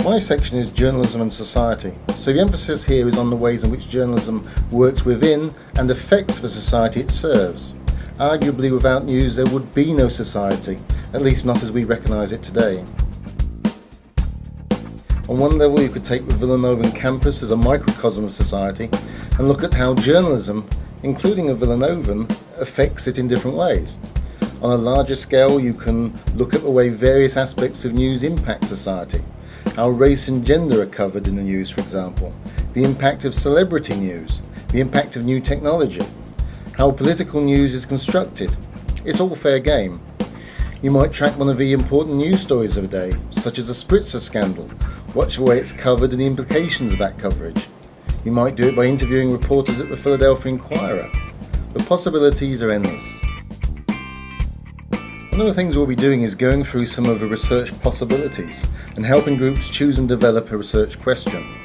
My section is journalism and society, so the emphasis here is on the ways in which journalism works within and affects the society it serves. Arguably, without news there would be no society, at least not as we recognise it today. On one level, you could take the Villanovan campus as a microcosm of society and look at how journalism, including a Villanovan, affects it in different ways. On a larger scale, you can look at the way various aspects of news impact society. How race and gender are covered in the news, for example, the impact of celebrity news, the impact of new technology, how political news is constructed. It's all fair game. You might track one of the important news stories of the day, such as the spritzer scandal, watch the way it's covered and the implications of that coverage. You might do it by interviewing reporters at the Philadelphia Inquirer. The possibilities are endless. One of the things we'll be doing is going through some of the research possibilities and helping groups choose and develop a research question.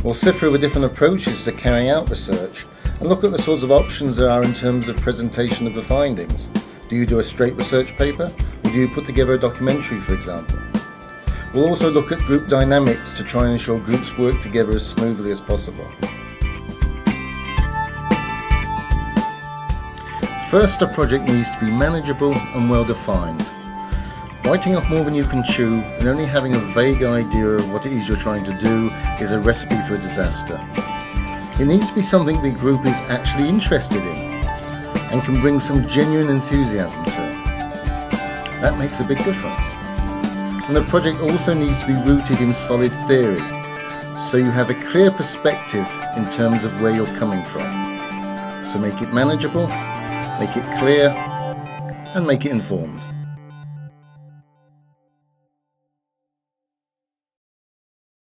We'll sift through the different approaches to carrying out research and look at the sorts of options there are in terms of presentation of the findings. Do you do a straight research paper, or do you put together a documentary, for example? We'll also look at group dynamics to try and ensure groups work together as smoothly as possible. First, a project needs to be manageable and well defined. Biting off more than you can chew and only having a vague idea of what it is you're trying to do is a recipe for a disaster. It needs to be something the group is actually interested in and can bring some genuine enthusiasm to. That makes a big difference. And the project also needs to be rooted in solid theory, so you have a clear perspective in terms of where you're coming from. So make it manageable, make it clear, and make it informed.